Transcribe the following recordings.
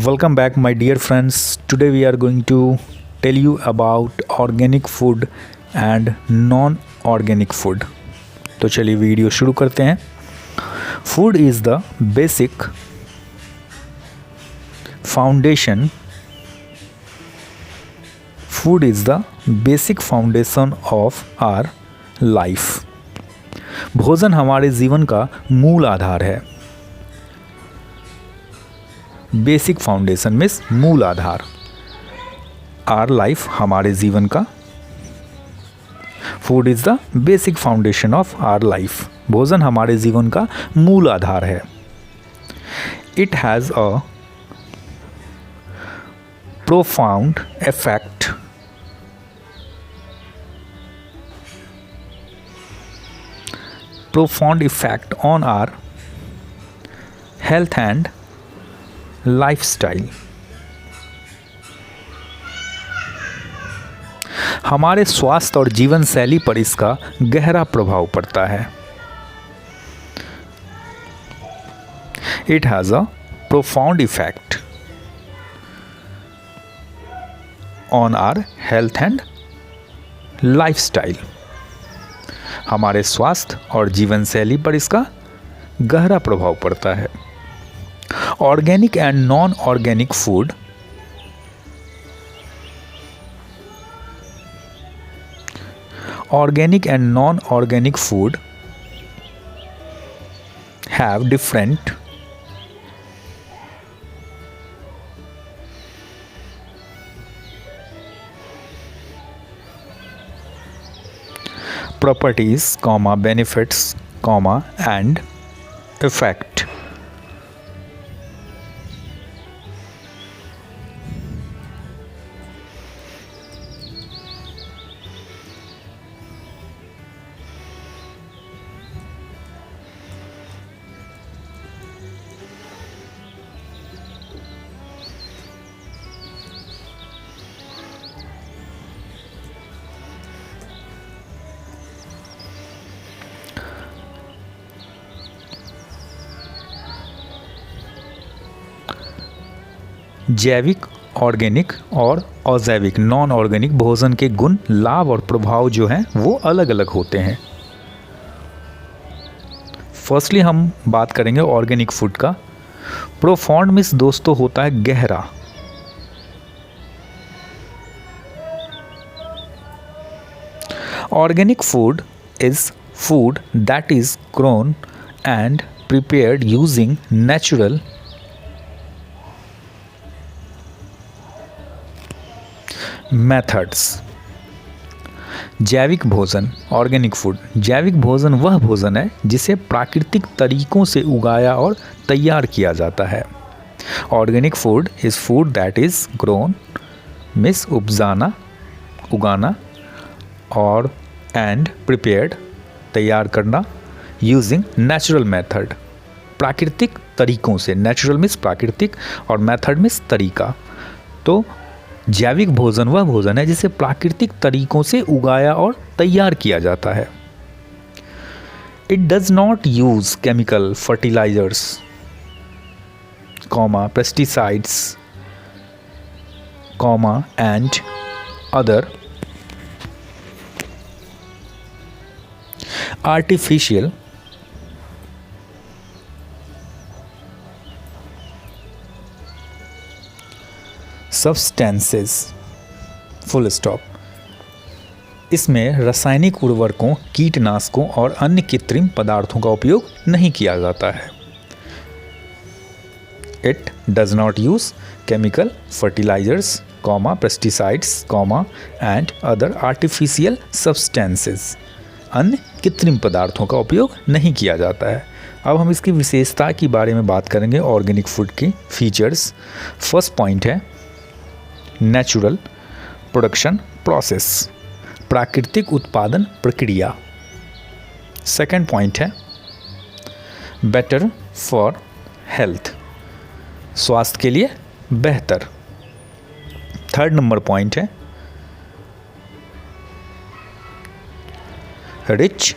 Welcome back, my dear friends. Today we are going to tell you about organic food and non-organic food. तो चलिए video शुरू करते हैं. Food is the basic foundation. Food is the basic foundation of our life. भोजन हमारे जीवन का मूल आधार है. बेसिक फाउंडेशन मीन्स मूल आधार. आर लाइफ हमारे जीवन का. Food is the basic foundation of our life. भोजन हमारे जीवन का मूल आधार है. It has a profound effect on our health and lifestyle. हमारे स्वास्थ्य और जीवन शैली पर इसका गहरा प्रभाव पड़ता है. It has a profound effect on our health and lifestyle. हमारे स्वास्थ्य और जीवन शैली पर इसका गहरा प्रभाव पड़ता है. Organic and non organic food have different properties, benefits, and effect. जैविक, ऑर्गेनिक और अजैविक नॉन ऑर्गेनिक भोजन के गुण, लाभ और प्रभाव जो हैं वो अलग अलग होते हैं. फर्स्टली हम बात करेंगे ऑर्गेनिक फूड का. प्रोफाउंड मीन्स दोस्तों होता है गहरा. Organic food is food that is grown and prepared using natural methods. जैविक भोजन, ऑर्गेनिक फूड. जैविक भोजन वह भोजन है जिसे प्राकृतिक तरीकों से उगाया और तैयार किया जाता है. Organic food is food that is grown means उगाना और एंड प्रिपेयर्ड तैयार करना यूजिंग नेचुरल मेथड प्राकृतिक तरीकों से. नेचुरल मीन्स प्राकृतिक और मेथड मीन्स तरीका. तो जैविक भोजन वह भोजन है जिसे प्राकृतिक तरीकों से उगाया और तैयार किया जाता है. It does not use chemical fertilisers, pesticides, and other artificial substances. Full stop. इसमें रासायनिक उर्वरकों, कीटनाशकों और अन्य कृत्रिम पदार्थों का उपयोग नहीं किया जाता है. It does not use chemical fertilisers, pesticides, and other artificial substances. अन्य कृत्रिम पदार्थों का उपयोग नहीं किया जाता है. अब हम इसकी विशेषता के बारे में बात करेंगे. ऑर्गेनिक फूड की फीचर्स. फर्स्ट पॉइंट है नेचुरल प्रोडक्शन प्रोसेस, प्राकृतिक उत्पादन प्रक्रिया. सेकंड पॉइंट है बेटर फॉर हेल्थ, स्वास्थ्य के लिए बेहतर. थर्ड नंबर पॉइंट है रिच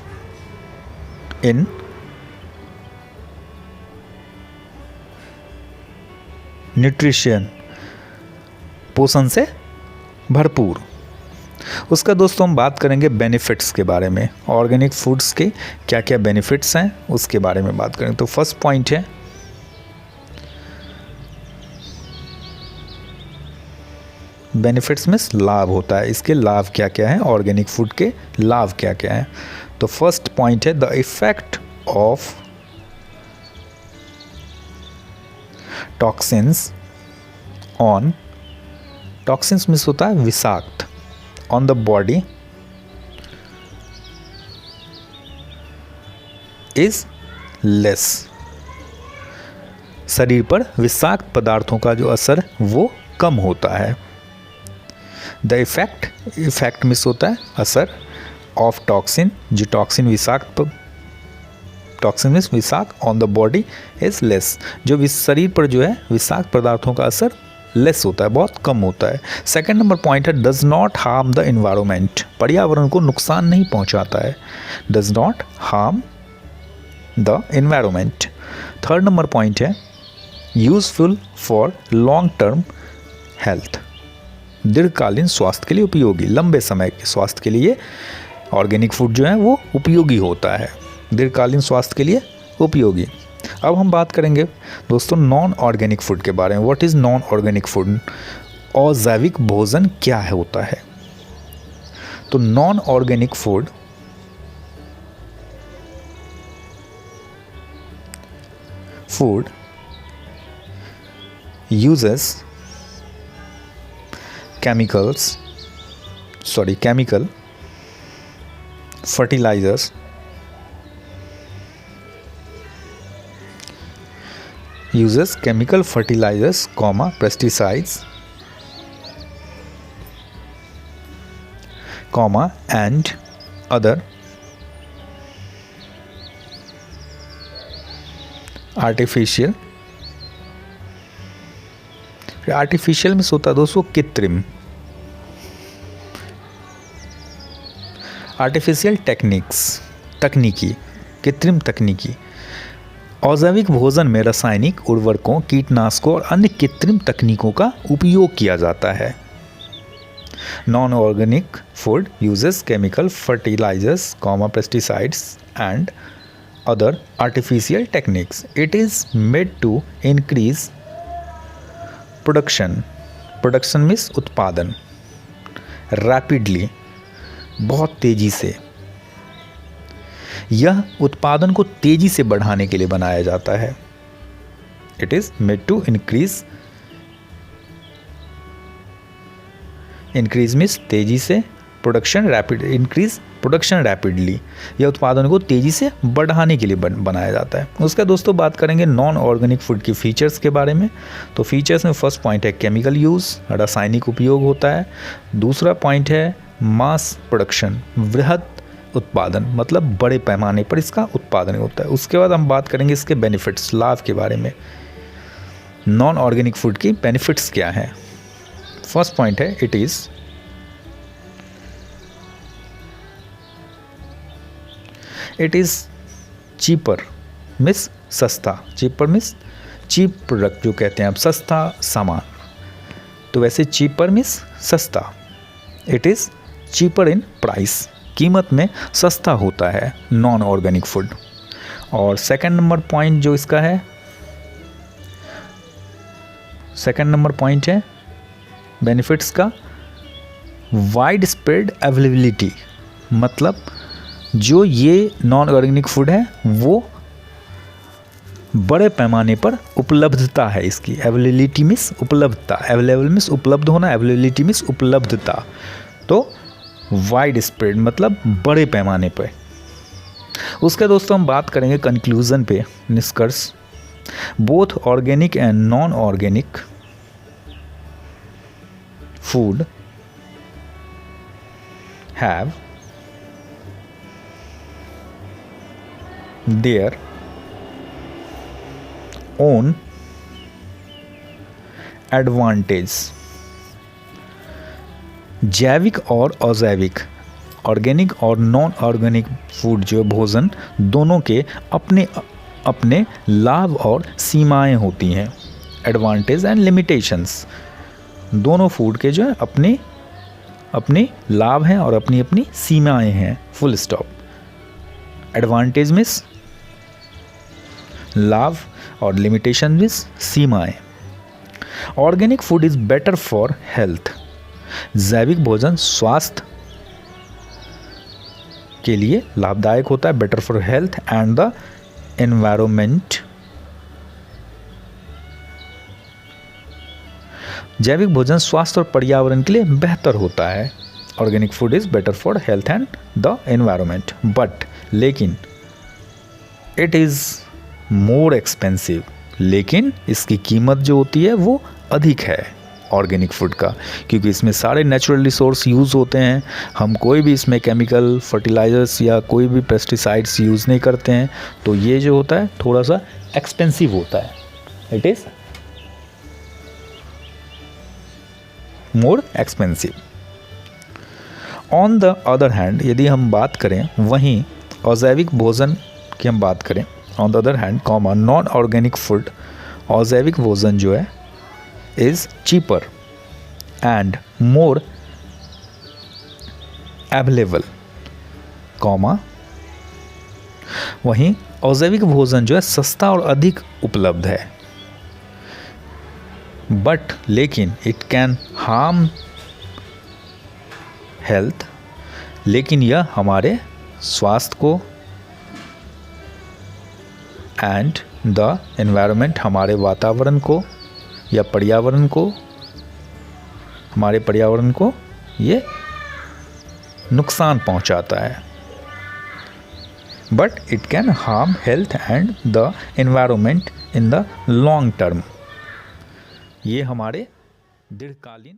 इन न्यूट्रिशन, पोषण से भरपूर। उसका दोस्तों हम बात करेंगे बेनिफिट्स के बारे में, ऑर्गेनिक फूड्स के क्या क्या बेनिफिट्स हैं उसके बारे में बात करेंगे। तो फर्स्ट पॉइंट है बेनिफिट्स मीन्स लाभ होता है, इसके लाभ क्या क्या हैं, ऑर्गेनिक फूड के लाभ क्या क्या हैं। तो फर्स्ट पॉइंट है the effect of toxins on, toxins means होता है विषाक्त, on the body is less, शरीर पर विषाक्त पदार्थों का जो असर वो कम होता है। द इफेक्ट मीन्स होता है असर, ऑफ टॉक्सिन, जो टॉक्सिन विषाक्त, टॉक्सिन मीन्स विषाक्त, on the body is less, जो शरीर पर जो है विषाक्त पदार्थों का असर लेस होता है, बहुत कम होता है। सेकेंड नंबर पॉइंट है does not harm the environment, पर्यावरण को नुकसान नहीं पहुंचाता है, does not harm the environment. Third number point है useful for long term health, दीर्घकालीन स्वास्थ्य के लिए उपयोगी, लंबे समय के स्वास्थ्य के लिए ऑर्गेनिक फूड जो है वो उपयोगी होता है, दीर्घकालीन स्वास्थ्य के लिए उपयोगी। अब हम बात करेंगे दोस्तों नॉन ऑर्गेनिक फूड के बारे में। What is non organic food, अजैविक भोजन क्या है होता है। तो non organic food uses chemical fertilizers, pesticides, and other artificial में होता है दोस्तों कृत्रिम, आर्टिफिशियल तकनीकी, कृत्रिम तकनीकी। अजैविक भोजन में रासायनिक उर्वरकों, कीटनाशकों और अन्य कृत्रिम तकनीकों का उपयोग किया जाता है। Non organic food uses chemical fertilisers, pesticides and other artificial techniques. It is made to increase production means उत्पादन, rapidly, बहुत तेजी से, यह उत्पादन को तेजी से बढ़ाने के लिए बनाया जाता है। It is made to increase means तेजी से, increase प्रोडक्शन रैपिडली, यह उत्पादन को तेज़ी से बढ़ाने के लिए बनाया जाता है। उसका दोस्तों बात करेंगे नॉन ऑर्गेनिक फूड की फीचर्स के बारे में। तो फीचर्स में फर्स्ट पॉइंट है केमिकल यूज़, रासायनिक उपयोग होता है। दूसरा पॉइंट है मास प्रोडक्शन, वृहद उत्पादन, मतलब बड़े पैमाने पर इसका उत्पादन होता है। उसके बाद हम बात करेंगे इसके बेनिफिट्स, लाभ के बारे में। Non organic food key benefits क्या हैं। फर्स्ट पॉइंट है इट इज़ चीपर मीन्स सस्ता, चीपर मीन्स चीप प्रोडक्ट जो कहते हैं आप, सस्ता सामान। तो वैसे चीपर मीन्स सस्ता, it is cheaper in price, कीमत में सस्ता होता है नॉन ऑर्गेनिक फूड। और सेकंड नंबर पॉइंट जो इसका है, सेकंड नंबर पॉइंट है बेनिफिट्स का वाइड स्प्रेड अवेलेबिलिटी, मतलब जो ये नॉन ऑर्गेनिक फूड है वो बड़े पैमाने पर उपलब्धता है इसकी। अवेलेबिलिटी मीन्स उपलब्धता, अवेलेबल मीन्स उपलब्ध होना, अवेलेबिलिटी मीन्स उपलब्धता। तो वाइड स्प्रेड मतलब बड़े पैमाने पर। उसके दोस्तों हम बात करेंगे कंक्लूजन पे, निष्कर्ष। Both organic and non organic food have their own advantage। जैविक और अजैविक, ऑर्गेनिक और नॉन ऑर्गेनिक फूड जो भोजन, दोनों के अपने अपने लाभ और सीमाएं होती हैं, एडवांटेज एंड लिमिटेशंस। दोनों फूड के जो है अपने अपने लाभ हैं और अपनी अपनी सीमाएं हैं, फुल स्टॉप। एडवांटेज मीन्स लाभ और लिमिटेशन मीन्स सीमाएं। Organic food is better for health. जैविक भोजन स्वास्थ्य के लिए लाभदायक होता है, better for health and the environment. जैविक भोजन स्वास्थ्य और पर्यावरण के लिए बेहतर होता है। Organic food is better for health and the environment, but लेकिन इट इज़ मोर एक्सपेंसिव, लेकिन इसकी कीमत जो होती है वो अधिक है ऑर्गेनिक फूड का, क्योंकि इसमें सारे नेचुरल रिसोर्स यूज़ होते हैं। हम कोई भी इसमें केमिकल फर्टिलाइजर्स या कोई भी पेस्टिसाइड्स यूज़ नहीं करते हैं, तो ये जो होता है थोड़ा सा एक्सपेंसिव होता है। It is more expensive. On the other hand, यदि हम बात करें वहीं अजैविक भोजन की हम बात करें, on the other hand comma non organic food, अजैविक भोजन जो है is cheaper and more available, comma वहीं अजैविक भोजन जो है सस्ता और अधिक उपलब्ध है, बट लेकिन इट कैन हार्म हेल्थ, लेकिन यह हमारे स्वास्थ्य को एंड द एनवायरनमेंट, हमारे वातावरण को या पर्यावरण को, हमारे पर्यावरण को ये नुकसान पहुंचाता है। But it can harm health and the environment in the long term. ये हमारे दीर्घकालीन